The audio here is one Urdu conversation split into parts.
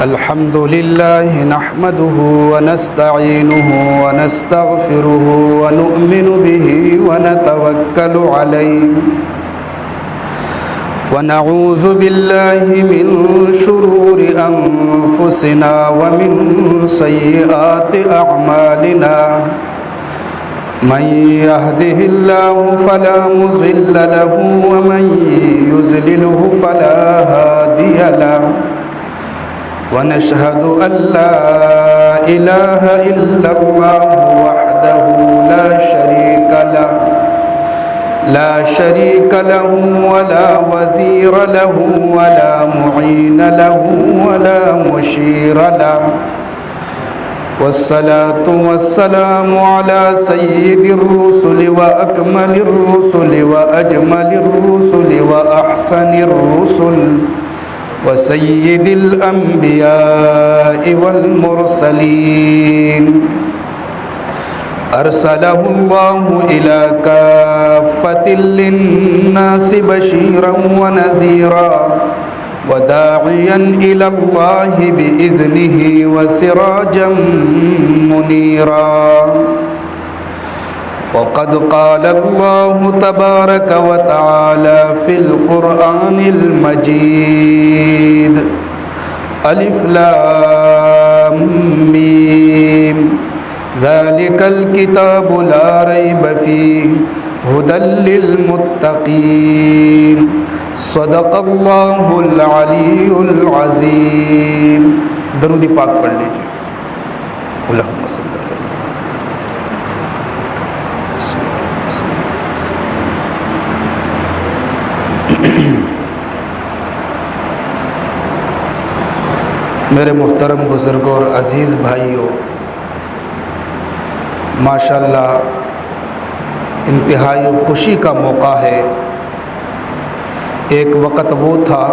الحمد لله نحمده ونستعينه ونستغفره ونؤمن به ونتوكل عليه ونعوذ بالله من شرور أنفسنا ومن سيئات أعمالنا من يهده الله فلا مضل له ومن يضلله فلا هادي له ونشهد أن لا إله إلا الله وحده لا شريك له ولا وزير له ولا معين له ولا مشير له والصلاة والسلام على سيد الرسل وأكمل الرسل وأجمل الرسل وأحسن الرسل وسيد الأنبياء والمرسلين أرسله الله إلى كافة للناس بشيرا ونذيرا وداعيا إلى الله بإذنه وسراجا منيرا وقد قال الله تبارك وتعالى في القرآن المجيد ألف لام ميم ذلك الكتاب لا ريب فيه هدى للمتقين صدق اللہ العلی العظیم. درود پاک پڑھ لیجیے. اللہم صلی اللہ علیہ وسلم. میرے محترم بزرگوں اور عزیز بھائیوں، ماشاءاللہ انتہائی خوشی کا موقع ہے. ایک وقت وہ تھا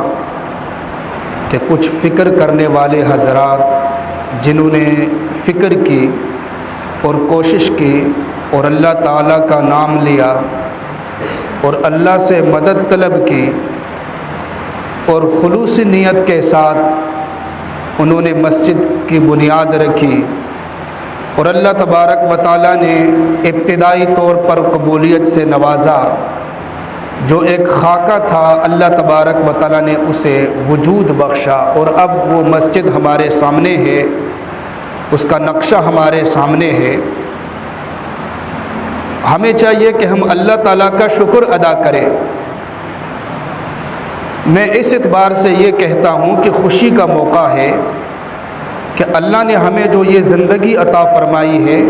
کہ کچھ فکر کرنے والے حضرات جنہوں نے فکر کی اور کوشش کی اور اللہ تعالیٰ کا نام لیا اور اللہ سے مدد طلب کی اور خلوص نیت کے ساتھ انہوں نے مسجد کی بنیاد رکھی اور اللہ تبارک و تعالیٰ نے ابتدائی طور پر قبولیت سے نوازا. جو ایک خاکہ تھا اللہ تبارک و تعالیٰ نے اسے وجود بخشا اور اب وہ مسجد ہمارے سامنے ہے، اس کا نقشہ ہمارے سامنے ہے. ہمیں چاہیے کہ ہم اللہ تعالیٰ کا شکر ادا کریں. میں اس اعتبار سے یہ کہتا ہوں کہ خوشی کا موقع ہے کہ اللہ نے ہمیں جو یہ زندگی عطا فرمائی ہے،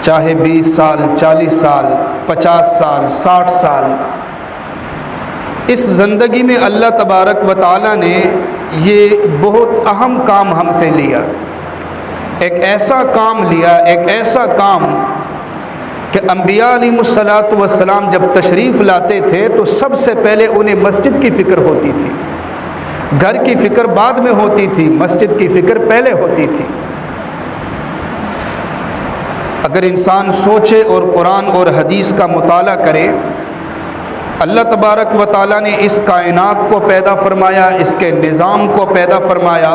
چاہے 20 سال 40 سال 50 سال 60 سال، اس زندگی میں اللہ تبارک و تعالیٰ نے یہ بہت اہم کام ہم سے لیا. ایک ایسا کام لیا، ایک ایسا کام کہ انبیاء علیہم الصلاۃ والسلام جب تشریف لاتے تھے تو سب سے پہلے انہیں مسجد کی فکر ہوتی تھی. گھر کی فکر بعد میں ہوتی تھی، مسجد کی فکر پہلے ہوتی تھی. اگر انسان سوچے اور قرآن اور حدیث کا مطالعہ کرے، اللہ تبارک و تعالیٰ نے اس کائنات کو پیدا فرمایا، اس کے نظام کو پیدا فرمایا،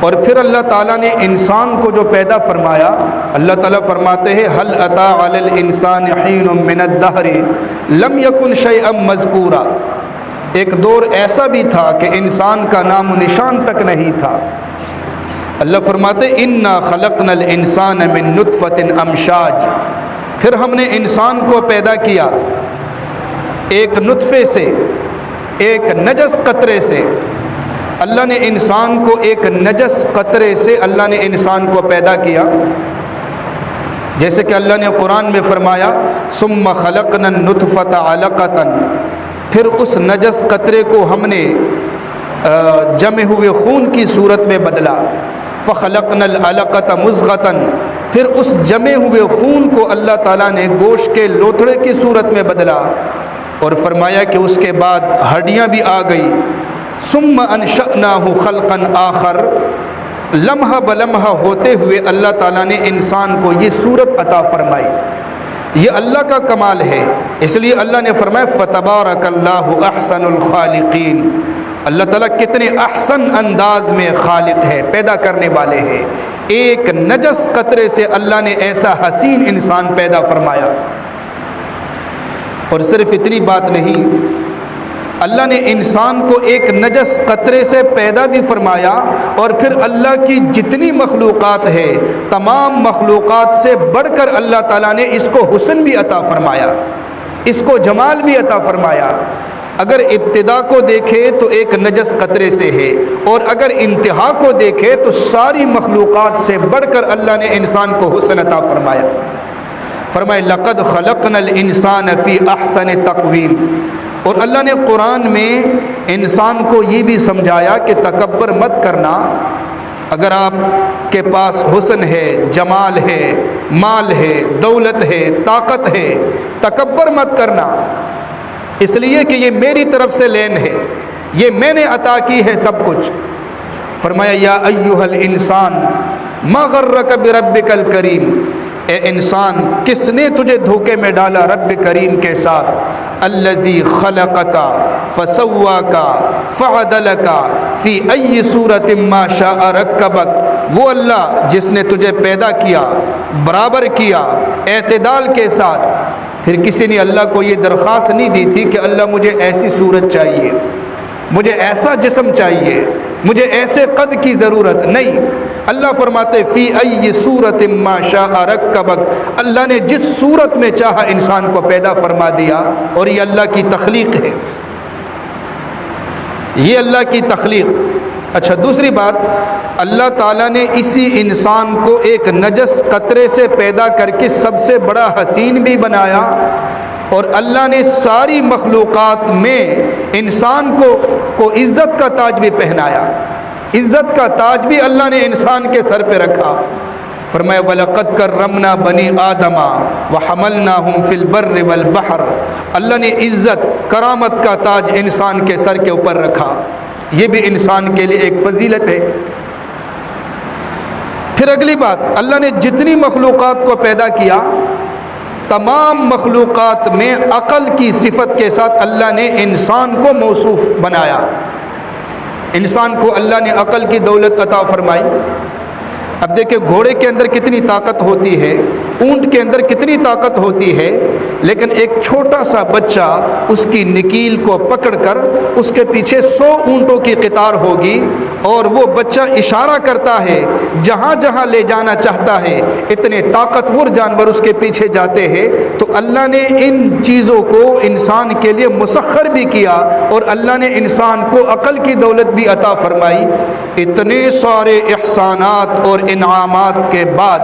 اور پھر اللہ تعالیٰ نے انسان کو جو پیدا فرمایا، اللہ تعالیٰ فرماتے ہیں هل اتى على الانسان حين من الدهر لم يكن شيئا مذكورا. ایک دور ایسا بھی تھا کہ انسان کا نام و نشان تک نہیں تھا. اللہ فرماتے انا خلقنا الانسان من نطفۃ امشاج. پھر ہم نے انسان کو پیدا کیا ایک نطفے سے، ایک نجس قطرے سے. اللہ نے انسان کو ایک نجس قطرے سے اللہ نے انسان کو پیدا کیا. جیسے کہ اللہ نے قرآن میں فرمایا ثم خلقنا النطفۃ علقۃ. پھر اس نجس قطرے کو ہم نے جمع ہوئے خون کی صورت میں بدلا. فخلقنا العلقۃ مضغۃ. پھر اس جمے ہوئے خون کو اللہ تعالیٰ نے گوشت کے لوتھڑے کی صورت میں بدلا اور فرمایا کہ اس کے بعد ہڈیاں بھی آ گئی. ثم انشأناہ خلقا آخر. لمحہ بلمحہ ہوتے ہوئے اللہ تعالیٰ نے انسان کو یہ صورت عطا فرمائی. یہ اللہ کا کمال ہے. اس لیے اللہ نے فرمایا فتبارک اللہ احسن الخالقین. اللہ تعالیٰ کتنے احسن انداز میں خالق ہے، پیدا کرنے والے ہیں۔ ایک نجس قطرے سے اللہ نے ایسا حسین انسان پیدا فرمایا۔ اور صرف اتنی بات نہیں، اللہ نے انسان کو ایک نجس قطرے سے پیدا بھی فرمایا، اور پھر اللہ کی جتنی مخلوقات ہے تمام مخلوقات سے بڑھ کر اللہ تعالیٰ نے اس کو حسن بھی عطا فرمایا، اس کو جمال بھی عطا فرمایا۔ اگر ابتدا کو دیکھے تو ایک نجس قطرے سے ہے، اور اگر انتہا کو دیکھے تو ساری مخلوقات سے بڑھ کر اللہ نے انسان کو حسن عطا فرمایا۔ فرمائے لقد خلقنا الانسان فی احسن تقویم۔ اور اللہ نے قرآن میں انسان کو یہ بھی سمجھایا کہ تکبر مت کرنا۔ اگر آپ کے پاس حسن ہے، جمال ہے، مال ہے، دولت ہے، طاقت ہے، تکبر مت کرنا، اس لیے کہ یہ میری طرف سے لین ہے، یہ میں نے عطا کی ہے سب کچھ۔ فرمایا یا ایھا الانسان ما غرک بربک الکریم، اے انسان کس نے تجھے دھوکے میں ڈالا رب کریم کے ساتھ؟ الذی خلقک فسواک فعدلک فی ای صورت ما شاء رکبک، وہ اللہ جس نے تجھے پیدا کیا، برابر کیا، اعتدال کے ساتھ۔ پھر کسی نے اللہ کو یہ درخواست نہیں دی تھی کہ اللہ مجھے ایسی صورت چاہیے، مجھے ایسا جسم چاہیے، مجھے ایسے قد کی ضرورت نہیں۔ اللہ فرماتے فی ای صورت ما شاء رکبک، اللہ نے جس صورت میں چاہا انسان کو پیدا فرما دیا، اور یہ اللہ کی تخلیق ہے، یہ اللہ کی تخلیق۔ اچھا دوسری بات، اللہ تعالیٰ نے اسی انسان کو ایک نجس قطرے سے پیدا کر کے سب سے بڑا حسین بھی بنایا، اور اللہ نے ساری مخلوقات میں انسان کو عزت کا تاج بھی پہنایا۔ عزت کا تاج بھی اللہ نے انسان کے سر پہ رکھا۔ فرمایا وَلَقَدْ كَرَّمْنَا بَنِي آدَمَ وَحَمَلْنَاهُمْ فِي الْبَرِّ وَالْبَحْرِ، اللہ نے عزت کرامت کا تاج انسان کے سر کے اوپر رکھا۔ یہ بھی انسان کے لیے ایک فضیلت ہے۔ پھر اگلی بات، اللہ نے جتنی مخلوقات کو پیدا کیا، تمام مخلوقات میں عقل کی صفت کے ساتھ اللہ نے انسان کو موصوف بنایا۔ انسان کو اللہ نے عقل کی دولت عطا فرمائی۔ اب دیکھیں گھوڑے کے اندر کتنی طاقت ہوتی ہے، اونٹ کے اندر کتنی طاقت ہوتی ہے، لیکن ایک چھوٹا سا بچہ اس کی نکیل کو پکڑ کر اس کے پیچھے 100 اونٹوں کی قطار ہوگی، اور وہ بچہ اشارہ کرتا ہے جہاں جہاں لے جانا چاہتا ہے، اتنے طاقتور جانور اس کے پیچھے جاتے ہیں۔ تو اللہ نے ان چیزوں کو انسان کے لیے مسخر بھی کیا، اور اللہ نے انسان کو عقل کی دولت بھی عطا فرمائی۔ اتنے سارے احسانات اور انعامات کے بعد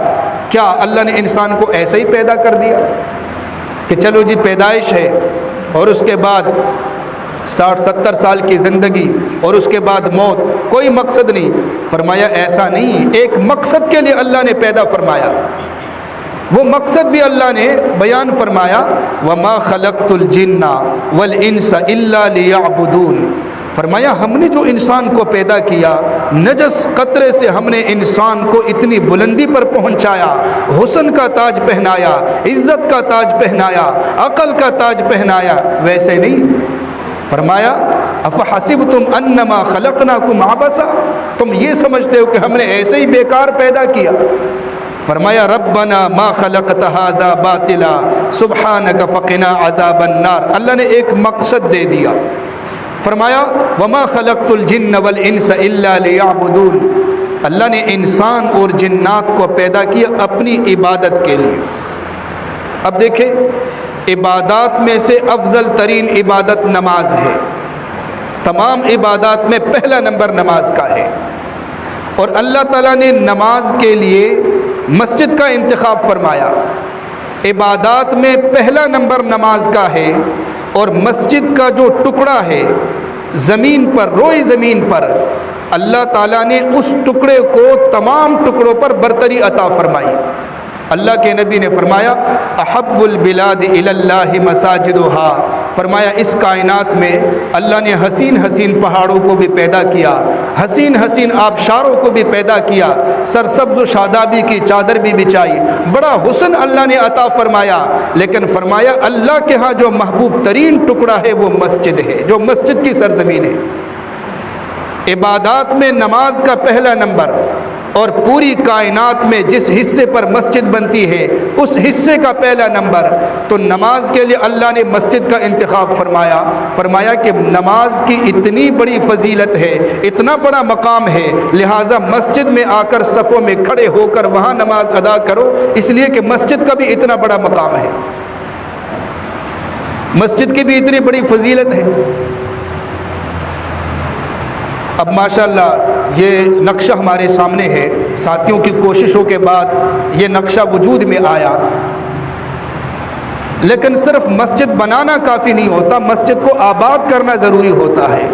کیا اللہ نے انسان کو ایسے ہی پیدا کر دیا کہ چلو جی پیدائش ہے اور اس کے بعد 60-70 سال کی زندگی اور اس کے بعد موت، کوئی مقصد نہیں؟ فرمایا ایسا نہیں، ایک مقصد کے لیے اللہ نے پیدا فرمایا، وہ مقصد بھی اللہ نے بیان فرمایا وَمَا خَلَقْتُ الْجِنَّ وَالْإِنسَ إِلَّا لِيَعْبُدُونَ۔ فرمایا ہم نے جو انسان کو پیدا کیا، نجس قطرے سے ہم نے انسان کو اتنی بلندی پر پہنچایا، حسن کا تاج پہنایا، عزت کا تاج پہنایا، عقل کا تاج پہنایا، ویسے نہیں۔ فرمایا افحسبتم انما خلقناکم عبثا، تم یہ سمجھتے ہو کہ ہم نے ایسے ہی بیکار پیدا کیا؟ فرمایا ربنا ما خلقت ھذا باطلا سبحانک فقنا عذاب النار، اللہ نے ایک مقصد دے دیا۔ فرمایا وما خلقت الجن والانس الا لیعبدون، اللہ نے انسان اور جنات کو پیدا کیا اپنی عبادت کے لیے۔ اب دیکھیں عبادات میں سے افضل ترین عبادت نماز ہے، تمام عبادات میں پہلا نمبر نماز کا ہے، اور اللہ تعالیٰ نے نماز کے لیے مسجد کا انتخاب فرمایا۔ عبادات میں پہلا نمبر نماز کا ہے، اور مسجد کا جو ٹکڑا ہے زمین پر، روئی زمین پر، اللہ تعالیٰ نے اس ٹکڑے کو تمام ٹکڑوں پر برتری عطا فرمائی۔ اللہ کے نبی نے فرمایا احب البلاد الی اللہ مساجدها، فرمایا اس کائنات میں اللہ نے حسین حسین پہاڑوں کو بھی پیدا کیا، حسین حسین آبشاروں کو بھی پیدا کیا، سرسبز و شادابی کی چادر بھی بچائی، بڑا حسن اللہ نے عطا فرمایا، لیکن فرمایا اللہ کے ہاں جو محبوب ترین ٹکڑا ہے وہ مسجد ہے، جو مسجد کی سرزمین ہے۔ عبادات میں نماز کا پہلا نمبر، اور پوری کائنات میں جس حصے پر مسجد بنتی ہے اس حصے کا پہلا نمبر، تو نماز کے لیے اللہ نے مسجد کا انتخاب فرمایا کہ نماز کی اتنی بڑی فضیلت ہے، اتنا بڑا مقام ہے، لہٰذا مسجد میں آ کر صفوں میں کھڑے ہو کر وہاں نماز ادا کرو، اس لیے کہ مسجد کا بھی اتنا بڑا مقام ہے، مسجد کی بھی اتنی بڑی فضیلت ہے۔ اب ماشاءاللہ یہ نقشہ ہمارے سامنے ہے، ساتھیوں کی کوششوں کے بعد یہ نقشہ وجود میں آیا، لیکن صرف مسجد بنانا کافی نہیں ہوتا، مسجد کو آباد کرنا ضروری ہوتا ہے۔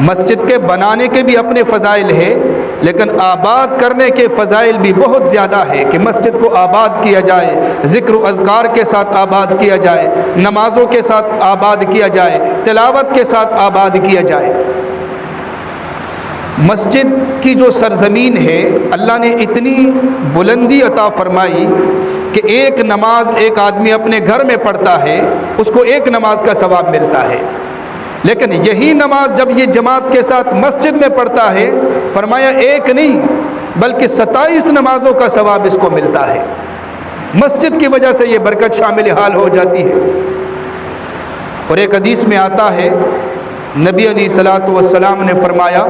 مسجد کے بنانے کے بھی اپنے فضائل ہیں، لیکن آباد کرنے کے فضائل بھی بہت زیادہ ہے کہ مسجد کو آباد کیا جائے، ذکر و اذکار کے ساتھ آباد کیا جائے، نمازوں کے ساتھ آباد کیا جائے، تلاوت کے ساتھ آباد کیا جائے۔ مسجد کی جو سرزمین ہے اللہ نے اتنی بلندی عطا فرمائی کہ ایک نماز ایک آدمی اپنے گھر میں پڑھتا ہے اس کو ایک نماز کا ثواب ملتا ہے، لیکن یہی نماز جب یہ جماعت کے ساتھ مسجد میں پڑھتا ہے فرمایا ایک نہیں بلکہ 27 نمازوں کا ثواب اس کو ملتا ہے۔ مسجد کی وجہ سے یہ برکت شامل حال ہو جاتی ہے۔ اور ایک حدیث میں آتا ہے نبی علیہ الصلوۃ والسلام نے فرمایا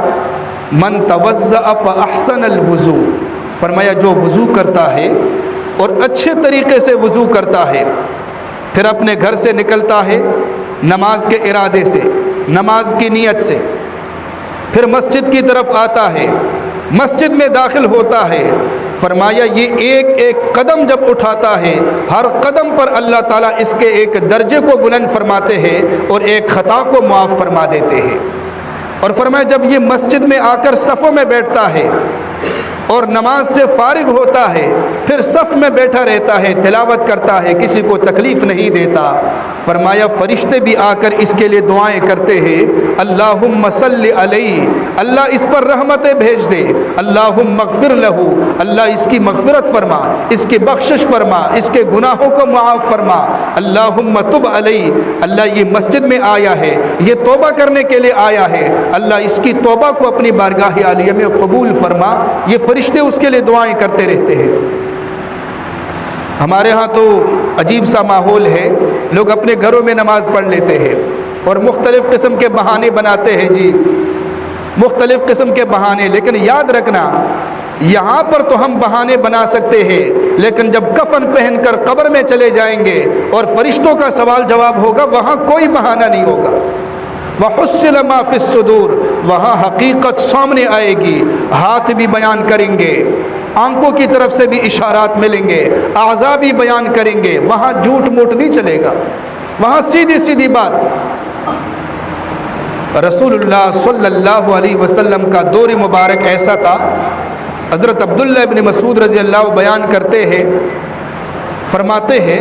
من توضأ فاحسن الوضوء، فرمایا جو وضو کرتا ہے اور اچھے طریقے سے وضو کرتا ہے، پھر اپنے گھر سے نکلتا ہے نماز کے ارادے سے، نماز کی نیت سے، پھر مسجد کی طرف آتا ہے، مسجد میں داخل ہوتا ہے، فرمایا یہ ایک ایک قدم جب اٹھاتا ہے ہر قدم پر اللہ تعالیٰ اس کے ایک درجے کو بلند فرماتے ہیں اور ایک خطا کو معاف فرما دیتے ہیں۔ اور فرمایا جب یہ مسجد میں آ کر صفوں میں بیٹھتا ہے اور نماز سے فارغ ہوتا ہے پھر صف میں بیٹھا رہتا ہے، تلاوت کرتا ہے، کسی کو تکلیف نہیں دیتا، فرمایا فرشتے بھی آ کر اس کے لیے دعائیں کرتے ہیں اللہم صلی علیہ، اللہ اس پر رحمتیں بھیج دے، اللہم اغفر لہ، اللہ اس کی مغفرت فرما، اس کی بخشش فرما، اس کے گناہوں کو معاف فرما، اللہم تب علیہ، اللہ یہ مسجد میں آیا ہے، یہ توبہ کرنے کے لیے آیا ہے، اللہ اس کی توبہ کو اپنی بارگاہ عالیہ میں قبول فرما۔ یہ فرشتے اس کے لیے دعائیں کرتے رہتے ہیں۔ ہمارے ہاں تو عجیب سا ماحول ہے، لوگ اپنے گھروں میں نماز پڑھ لیتے ہیں اور مختلف قسم کے بہانے بناتے ہیں، جی مختلف قسم کے بہانے، لیکن یاد رکھنا یہاں پر تو ہم بہانے بنا سکتے ہیں، لیکن جب کفن پہن کر قبر میں چلے جائیں گے اور فرشتوں کا سوال جواب ہوگا وہاں کوئی بہانہ نہیں ہوگا۔ وَحُصِّلَ مَا فِي الصُّدُورِ، وہاں حقیقت سامنے آئے گی، ہاتھ بھی بیان کریں گے، آنکھوں کی طرف سے بھی اشارات ملیں گے، اعضاء بھی بیان کریں گے، وہاں جھوٹ موٹ نہیں چلے گا، وہاں سیدھی سیدھی بات۔ رسول اللہ صلی اللہ علیہ وسلم کا دور مبارک ایسا تھا، حضرت عبداللہ ابن مسعود رضی اللہ بیان کرتے ہیں، فرماتے ہیں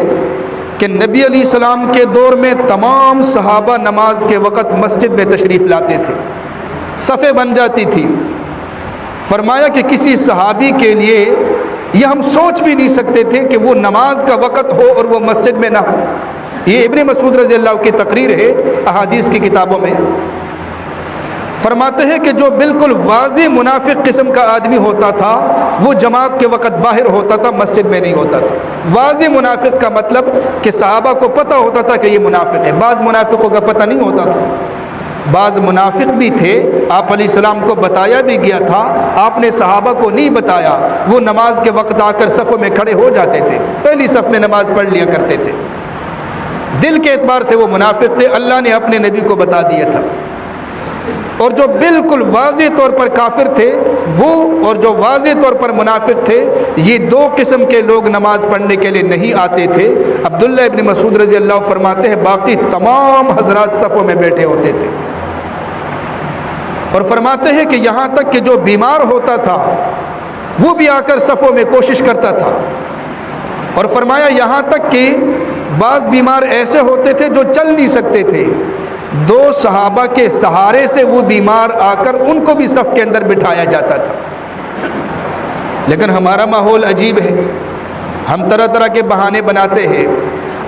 کہ نبی علیہ السلام کے دور میں تمام صحابہ نماز کے وقت مسجد میں تشریف لاتے تھے، صفیں بن جاتی تھی۔ فرمایا کہ کسی صحابی کے لیے یہ ہم سوچ بھی نہیں سکتے تھے کہ وہ نماز کا وقت ہو اور وہ مسجد میں نہ ہو۔ یہ ابن مسعود رضی اللہ کی تقریر ہے احادیث کی کتابوں میں۔ فرماتے ہیں کہ جو بالکل واضح منافق قسم کا آدمی ہوتا تھا وہ جماعت کے وقت باہر ہوتا تھا، مسجد میں نہیں ہوتا تھا۔ واضح منافق کا مطلب کہ صحابہ کو پتہ ہوتا تھا کہ یہ منافق ہے، بعض منافقوں کا پتہ نہیں ہوتا تھا، بعض منافق بھی تھے، آپ علیہ السلام کو بتایا بھی گیا تھا، آپ نے صحابہ کو نہیں بتایا، وہ نماز کے وقت آ کر صفوں میں کھڑے ہو جاتے تھے، پہلی صف میں نماز پڑھ لیا کرتے تھے، دل کے اعتبار سے وہ منافق تھے، اللہ نے اپنے نبی کو بتا دیا تھا۔ اور جو بالکل واضح طور پر کافر تھے وہ اور جو واضح طور پر منافق تھے، یہ دو قسم کے لوگ نماز پڑھنے کے لیے نہیں آتے تھے۔ عبداللہ ابن مسعود رضی اللہ فرماتے ہیں باقی تمام حضرات صفوں میں بیٹھے ہوتے تھے، اور فرماتے ہیں کہ یہاں تک کہ جو بیمار ہوتا تھا وہ بھی آ کر صفوں میں کوشش کرتا تھا، اور فرمایا یہاں تک کہ بعض بیمار ایسے ہوتے تھے جو چل نہیں سکتے تھے، دو صحابہ کے سہارے سے وہ بیمار آ کر ان کو بھی صف کے اندر بٹھایا جاتا تھا۔ لیکن ہمارا ماحول عجیب ہے، ہم طرح طرح کے بہانے بناتے ہیں،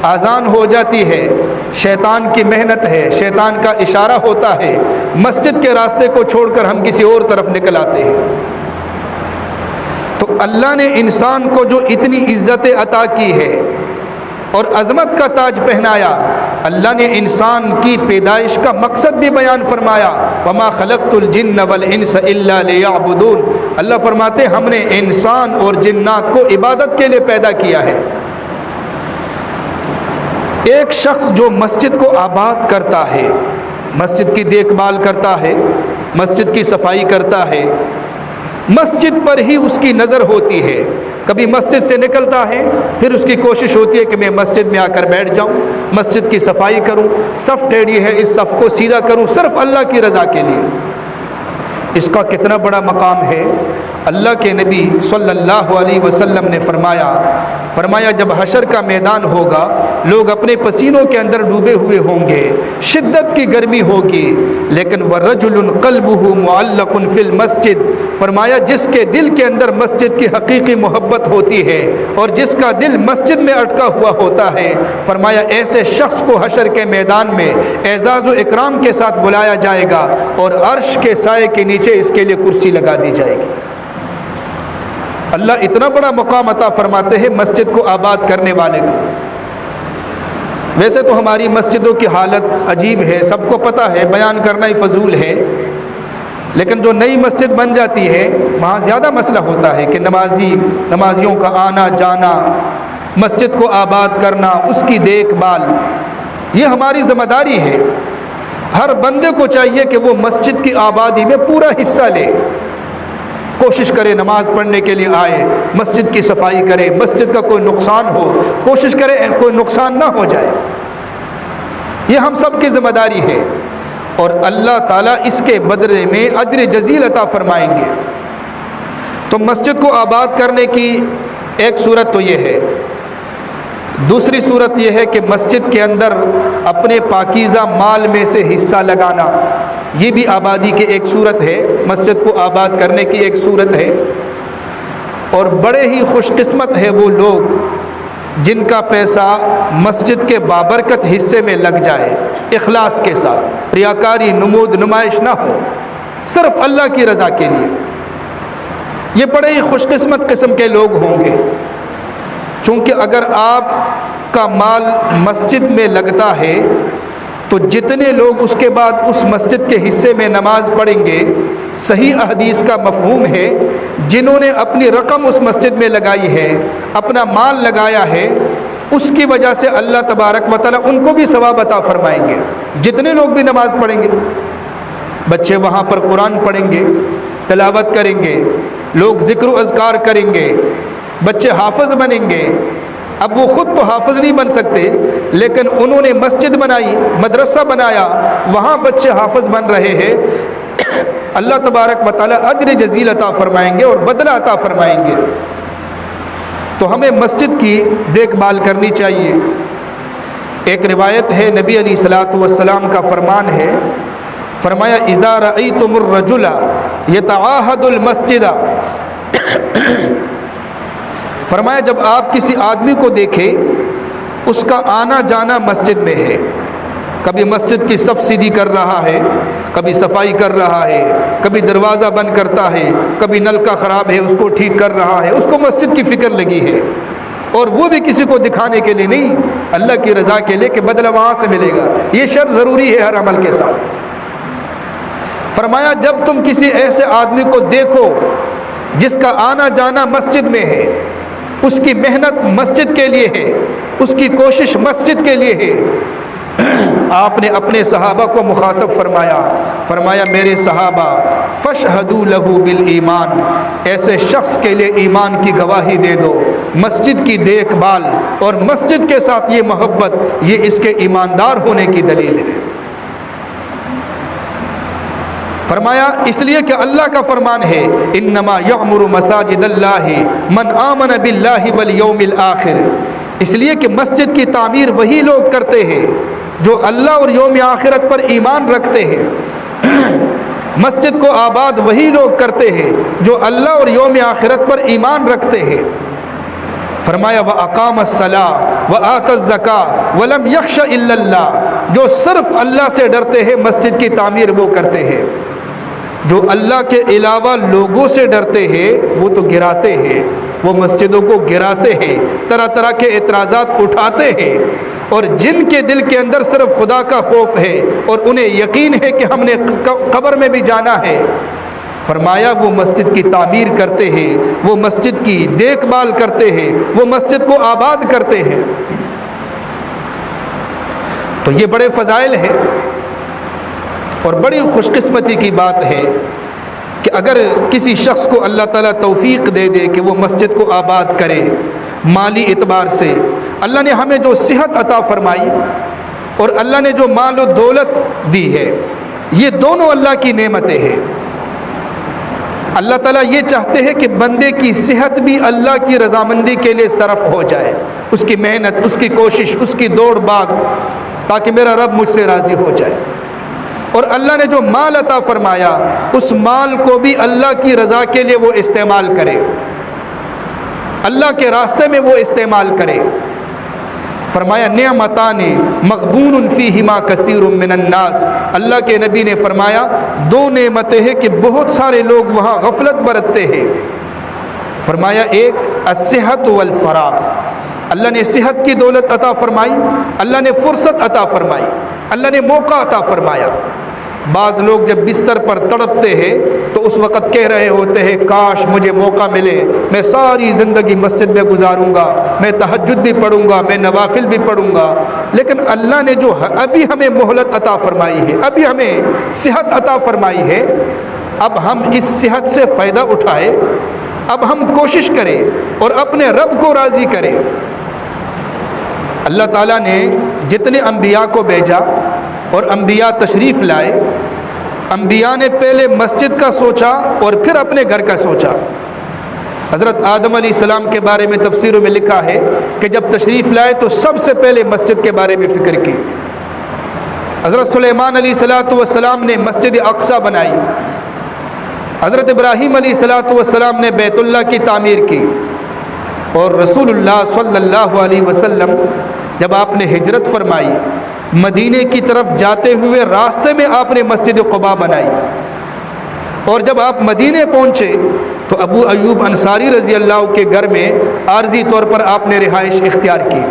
اذان ہو جاتی ہے، شیطان کی محنت ہے، شیطان کا اشارہ ہوتا ہے مسجد کے راستے کو چھوڑ کر ہم کسی اور طرف نکل آتے ہیں۔ تو اللہ نے انسان کو جو اتنی عزت عطا کی ہے اور عظمت کا تاج پہنایا، اللہ نے انسان کی پیدائش کا مقصد بھی بیان فرمایا، وما خلقت الجن والانس الا لیعبدون۔ اللہ فرماتے ہم نے انسان اور جنات کو عبادت کے لیے پیدا کیا ہے۔ ایک شخص جو مسجد کو آباد کرتا ہے، مسجد کی دیکھ بھال کرتا ہے، مسجد کی صفائی کرتا ہے، مسجد پر ہی اس کی نظر ہوتی ہے، کبھی مسجد سے نکلتا ہے پھر اس کی کوشش ہوتی ہے کہ میں مسجد میں آ کر بیٹھ جاؤں، مسجد کی صفائی کروں، صف ٹیڑھی ہے اس صف کو سیدھا کروں، صرف اللہ کی رضا کے لیے۔ اس کا کتنا بڑا مقام ہے۔ اللہ کے نبی صلی اللہ علیہ وسلم نے فرمایا جب حشر کا میدان ہوگا، لوگ اپنے پسینوں کے اندر ڈوبے ہوئے ہوں گے، شدت کی گرمی ہوگی، لیکن وَرَجُلٌ قَلْبُهُ مُعَلَّقٌ فِي الْمَسْجِدِ، فرمایا جس کے دل کے اندر مسجد کی حقیقی محبت ہوتی ہے اور جس کا دل مسجد میں اٹکا ہوا ہوتا ہے، فرمایا ایسے شخص کو حشر کے میدان میں اعزاز و اکرام کے ساتھ بلایا جائے گا اور عرش کے سائے کے نیچے اس کے لیے کرسی لگا دی جائے گی۔ اللہ اتنا بڑا مقام عطا فرماتے ہیں مسجد کو آباد کرنے والے کو۔ ویسے تو ہماری مسجدوں کی حالت عجیب ہے، سب کو پتہ ہے، بیان کرنا ہی فضول ہے، لیکن جو نئی مسجد بن جاتی ہے وہاں زیادہ مسئلہ ہوتا ہے کہ نمازیوں کا آنا جانا، مسجد کو آباد کرنا، اس کی دیکھ بھال، یہ ہماری ذمہ داری ہے۔ ہر بندے کو چاہیے کہ وہ مسجد کی آبادی میں پورا حصہ لے، کوشش کرے نماز پڑھنے کے لیے آئے، مسجد کی صفائی کرے، مسجد کا کوئی نقصان ہو کوشش کرے کوئی نقصان نہ ہو جائے، یہ ہم سب کی ذمہ داری ہے، اور اللہ تعالیٰ اس کے بدلے میں اجر جزیل عطا فرمائیں گے۔ تو مسجد کو آباد کرنے کی ایک صورت تو یہ ہے، دوسری صورت یہ ہے کہ مسجد کے اندر اپنے پاکیزہ مال میں سے حصہ لگانا، یہ بھی آبادی کی ایک صورت ہے، مسجد کو آباد کرنے کی ایک صورت ہے۔ اور بڑے ہی خوش قسمت ہے وہ لوگ جن کا پیسہ مسجد کے بابرکت حصے میں لگ جائے، اخلاص کے ساتھ، ریاکاری نمود نمائش نہ ہو، صرف اللہ کی رضا کے لیے، یہ بڑے ہی خوش قسمت قسم کے لوگ ہوں گے۔ چونکہ اگر آپ کا مال مسجد میں لگتا ہے تو جتنے لوگ اس کے بعد اس مسجد کے حصے میں نماز پڑھیں گے، صحیح احادیث کا مفہوم ہے جنہوں نے اپنی رقم اس مسجد میں لگائی ہے، اپنا مال لگایا ہے، اس کی وجہ سے اللہ تبارک و تعالیٰ ان کو بھی ثواب عطا فرمائیں گے۔ جتنے لوگ بھی نماز پڑھیں گے، بچے وہاں پر قرآن پڑھیں گے، تلاوت کریں گے، لوگ ذکر و اذکار کریں گے، بچے حافظ بنیں گے۔ اب وہ خود تو حافظ نہیں بن سکتے، لیکن انہوں نے مسجد بنائی، مدرسہ بنایا، وہاں بچے حافظ بن رہے ہیں، اللہ تبارک و تعالیٰ اجر جزیل عطا فرمائیں گے اور بدلہ عطا فرمائیں گے۔ تو ہمیں مسجد کی دیکھ بھال کرنی چاہیے۔ ایک روایت ہے، نبی علیہ الصلوۃ والسلام کا فرمان ہے، فرمایا اذا رأیتم الرجل یتعاہد المسجد، فرمایا جب آپ کسی آدمی کو دیکھیں اس کا آنا جانا مسجد میں ہے، کبھی مسجد کی صف سیدھی کر رہا ہے، کبھی صفائی کر رہا ہے، کبھی دروازہ بند کرتا ہے، کبھی نل کا خراب ہے اس کو ٹھیک کر رہا ہے، اس کو مسجد کی فکر لگی ہے، اور وہ بھی کسی کو دکھانے کے لیے نہیں، اللہ کی رضا کے لیے کہ بدلہ وہاں سے ملے گا، یہ شرط ضروری ہے ہر عمل کے ساتھ۔ فرمایا جب تم کسی ایسے آدمی کو دیکھو جس کا آنا جانا مسجد میں ہے، اس کی محنت مسجد کے لیے ہے، اس کی کوشش مسجد کے لیے ہے، آپ نے اپنے صحابہ کو مخاطب فرمایا میرے صحابہ فاشہدوا لہ بالایمان، ایسے شخص کے لیے ایمان کی گواہی دے دو، مسجد کی دیکھ بھال اور مسجد کے ساتھ یہ محبت، یہ اس کے ایماندار ہونے کی دلیل ہے۔ فرمایا اس لیے کہ اللہ کا فرمان ہے انما یعمر مساجد اللہ من آمن باللہ والیوم الآخر، اس لیے کہ مسجد کی تعمیر وہی لوگ کرتے ہیں جو اللہ اور یوم آخرت پر ایمان رکھتے ہیں، مسجد کو آباد وہی لوگ کرتے ہیں جو اللہ اور یوم آخرت پر ایمان رکھتے ہیں۔ فرمایا وَأَقَامَ الصَّلَاةَ وَآتَى الزَّكَاةَ وَلَمْ يَخْشَ إِلَّا اللَّهَ، جو صرف اللہ سے ڈرتے ہیں مسجد کی تعمیر وہ کرتے ہیں، جو اللہ کے علاوہ لوگوں سے ڈرتے ہیں وہ تو گراتے ہیں، وہ مسجدوں کو گراتے ہیں، طرح طرح کے اعتراضات اٹھاتے ہیں، اور جن کے دل کے اندر صرف خدا کا خوف ہے اور انہیں یقین ہے کہ ہم نے قبر میں بھی جانا ہے، فرمایا وہ مسجد کی تعمیر کرتے ہیں، وہ مسجد کی دیکھ بھال کرتے ہیں، وہ مسجد کو آباد کرتے ہیں۔ تو یہ بڑے فضائل ہیں، اور بڑی خوش قسمتی کی بات ہے کہ اگر کسی شخص کو اللہ تعالیٰ توفیق دے دے کہ وہ مسجد کو آباد کرے مالی اعتبار سے۔ اللہ نے ہمیں جو صحت عطا فرمائی اور اللہ نے جو مال و دولت دی ہے، یہ دونوں اللہ کی نعمتیں ہیں۔ اللہ تعالیٰ یہ چاہتے ہیں کہ بندے کی صحت بھی اللہ کی رضامندی کے لیے صرف ہو جائے، اس کی محنت، اس کی کوشش، اس کی دوڑ بھاگ، تاکہ میرا رب مجھ سے راضی ہو جائے۔ اور اللہ نے جو مال عطا فرمایا اس مال کو بھی اللہ کی رضا کے لیے وہ استعمال کرے، اللہ کے راستے میں وہ استعمال کرے۔ فرمایا نعمتان مغبون فیہما کثیر من الناس، اللہ کے نبی نے فرمایا دو نعمتیں ہیں کہ بہت سارے لوگ وہاں غفلت برتتے ہیں۔ فرمایا ایک الصحت والفراغ، اللہ نے صحت کی دولت عطا فرمائی، اللہ نے فرصت عطا فرمائی، اللہ نے موقع عطا فرمایا۔ بعض لوگ جب بستر پر تڑپتے ہیں تو اس وقت کہہ رہے ہوتے ہیں کاش مجھے موقع ملے، میں ساری زندگی مسجد میں گزاروں گا، میں تہجد بھی پڑھوں گا، میں نوافل بھی پڑھوں گا۔ لیکن اللہ نے جو ابھی ہمیں مہلت عطا فرمائی ہے، ابھی ہمیں صحت عطا فرمائی ہے، اب ہم اس صحت سے فائدہ اٹھائے، اب ہم کوشش کریں اور اپنے رب کو راضی کریں۔ اللہ تعالیٰ نے جتنے انبیاء کو بھیجا اور انبیاء تشریف لائے، انبیاء نے پہلے مسجد کا سوچا اور پھر اپنے گھر کا سوچا۔ حضرت آدم علیہ السلام کے بارے میں تفسیروں میں لکھا ہے کہ جب تشریف لائے تو سب سے پہلے مسجد کے بارے میں فکر کی۔ حضرت سلیمان علیہ السلام نے مسجد اقصی بنائی، حضرت ابراہیم علیہ السلام نے بیت اللہ کی تعمیر کی، اور رسول اللہ صلی اللہ علیہ وسلم جب آپ نے ہجرت فرمائی مدینے کی طرف جاتے ہوئے راستے میں آپ نے مسجد قباء بنائی، اور جب آپ مدینے پہنچے تو ابو ایوب انصاری رضی اللہ کے گھر میں عارضی طور پر آپ نے رہائش اختیار کی۔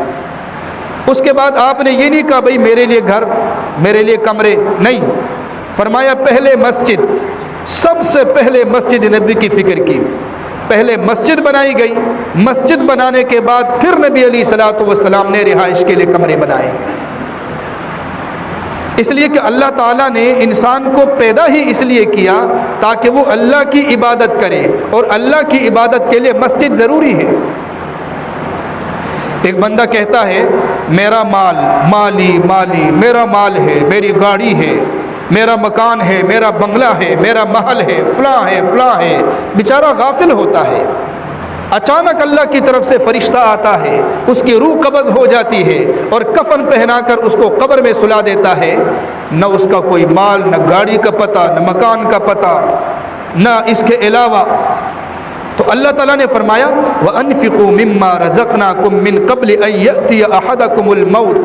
اس کے بعد آپ نے یہ نہیں کہا بھئی میرے لیے گھر، میرے لیے کمرے، نہیں، فرمایا پہلے مسجد، سب سے پہلے مسجد نبی کی فکر کی، پہلے مسجد بنائی گئی، مسجد بنانے کے بعد پھر نبی علیہ الصلوۃ والسلام نے رہائش کے لیے کمرے بنائے۔ اس لیے کہ اللہ تعالیٰ نے انسان کو پیدا ہی اس لیے کیا تاکہ وہ اللہ کی عبادت کرے، اور اللہ کی عبادت کے لیے مسجد ضروری ہے۔ ایک بندہ کہتا ہے میرا مال مالی، میرا مال ہے، میری گاڑی ہے، میرا مکان ہے، میرا بنگلہ ہے، میرا محل ہے، فلاں ہے، بیچارہ غافل ہوتا ہے۔ اچانک اللہ کی طرف سے فرشتہ آتا ہے، اس کی روح قبض ہو جاتی ہے اور کفن پہنا کر اس کو قبر میں سلا دیتا ہے، نہ اس کا کوئی مال، نہ گاڑی کا پتہ، نہ مکان کا پتہ، نہ اس کے علاوہ۔ تو اللہ تعالیٰ نے فرمایا وَأَنفِقُوا مِمَّا رَزَقْنَاكُم مِّن قَبْلِ أَن يَأْتِيَ أَحَدَكُمُ الْمَوْتُ،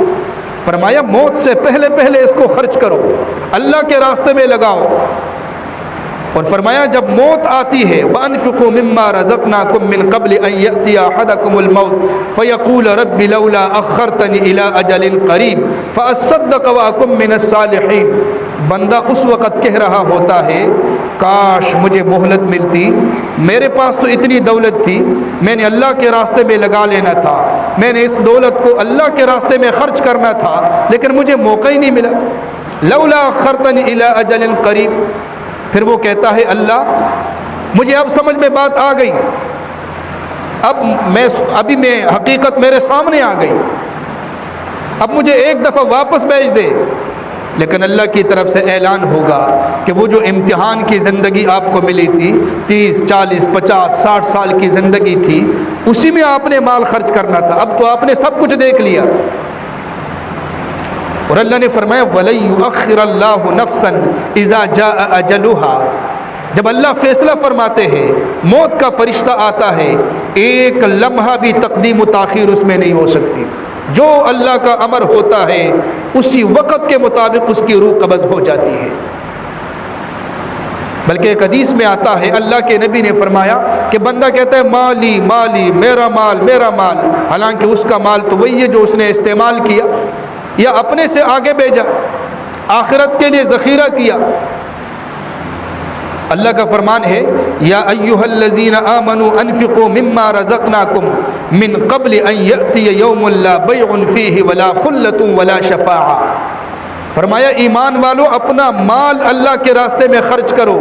فرمایا موت سے پہلے پہلے اس کو خرچ کرو، اللہ کے راستے میں لگاؤ۔ اور فرمایا جب موت آتی ہے وَأَنفِقُوا مِمَّا رَزَقْنَاكُم مِّن قَبْلِ أَن يَأْتِيَ أَحَدَكُمُ الْمَوْتُ فَيَقُولَ رَبِّ لَوْلَا أَخَّرْتَنِي إِلَىٰ أَجَلٍ قَرِيبٍ فَأَصَّدَّقَ وَأَكُن مِّنَ الصَّالِحِينَ، بندہ اس وقت کہہ رہا ہوتا ہے کاش مجھے مہلت ملتی، میرے پاس تو اتنی دولت تھی، میں نے اللہ کے راستے میں لگا لینا تھا، میں نے اس دولت کو اللہ کے راستے میں خرچ کرنا تھا، لیکن مجھے موقع ہی نہیں ملا۔ لولا أخرتنی إلى أجل قریب، پھر وہ کہتا ہے اللہ مجھے اب سمجھ میں بات آ گئی، ابھی میں حقیقت میرے سامنے آ گئی، اب مجھے ایک دفعہ واپس بھیج دے۔ لیکن اللہ کی طرف سے اعلان ہوگا کہ وہ جو امتحان کی زندگی آپ کو ملی تھی، 30 40 50 60 سال کی زندگی تھی، اسی میں آپ نے مال خرچ کرنا تھا، اب تو آپ نے سب کچھ دیکھ لیا۔ اور اللہ نے فرمایا وَلَن يُؤَخِّرَ اللَّهُ نَفْسًا إِذَا جَاءَ أَجَلُهَا، جب اللہ فیصلہ فرماتے ہیں، موت کا فرشتہ آتا ہے، ایک لمحہ بھی تقدیم و تاخیر اس میں نہیں ہو سکتی۔ جو اللہ کا امر ہوتا ہے اسی وقت کے مطابق اس کی روح قبض ہو جاتی ہے۔ بلکہ ایک حدیث میں آتا ہے، اللہ کے نبی نے فرمایا کہ بندہ کہتا ہے مالی مالی، میرا مال میرا مال، حالانکہ اس کا مال تو وہی ہے جو اس نے استعمال کیا یا اپنے سے آگے بھیجا، آخرت کے لیے ذخیرہ کیا۔ اللہ کا فرمان ہے یا ایھا الذین آمنوا انفقوا مما رزقناکم من قبل ان یأتی یوم لا بیع فیہ ولا خلۃ ولا شفاعہ، فرمایا ایمان والو اپنا مال اللہ کے راستے میں خرچ کرو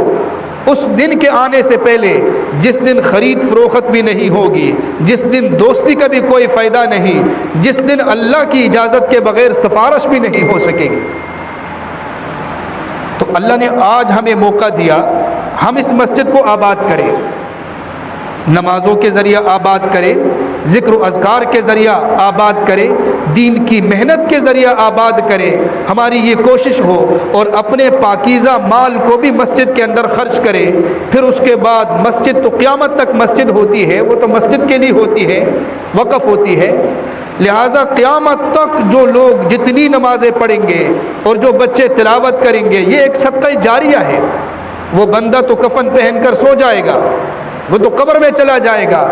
اس دن کے آنے سے پہلے جس دن خرید فروخت بھی نہیں ہوگی، جس دن دوستی کا بھی کوئی فائدہ نہیں، جس دن اللہ کی اجازت کے بغیر سفارش بھی نہیں ہو سکے گی۔ تو اللہ نے آج ہمیں موقع دیا ہم اس مسجد کو آباد کریں، نمازوں کے ذریعہ آباد کریں، ذکر و اذکار کے ذریعہ آباد کریں، دین کی محنت کے ذریعہ آباد کریں۔ ہماری یہ کوشش ہو اور اپنے پاکیزہ مال کو بھی مسجد کے اندر خرچ کریں۔ پھر اس کے بعد مسجد تو قیامت تک مسجد ہوتی ہے، وہ تو مسجد کے لیے ہوتی ہے، وقف ہوتی ہے، لہٰذا قیامت تک جو لوگ جتنی نمازیں پڑھیں گے اور جو بچے تلاوت کریں گے یہ ایک صدقہ جاریہ ہے۔ وہ بندہ تو کفن پہن کر سو جائے گا، وہ تو قبر میں چلا جائے گا،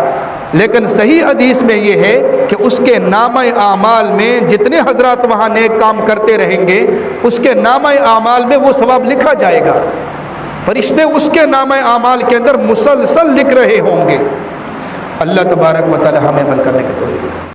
لیکن صحیح حدیث میں یہ ہے کہ اس کے نامہ اعمال میں جتنے حضرات وہاں نیک کام کرتے رہیں گے اس کے نامہ اعمال میں وہ ثواب لکھا جائے گا، فرشتے اس کے نامہ اعمال کے اندر مسلسل لکھ رہے ہوں گے۔ اللہ تبارک و تعالی ہمیں عمل کرنے کی توفیق دے۔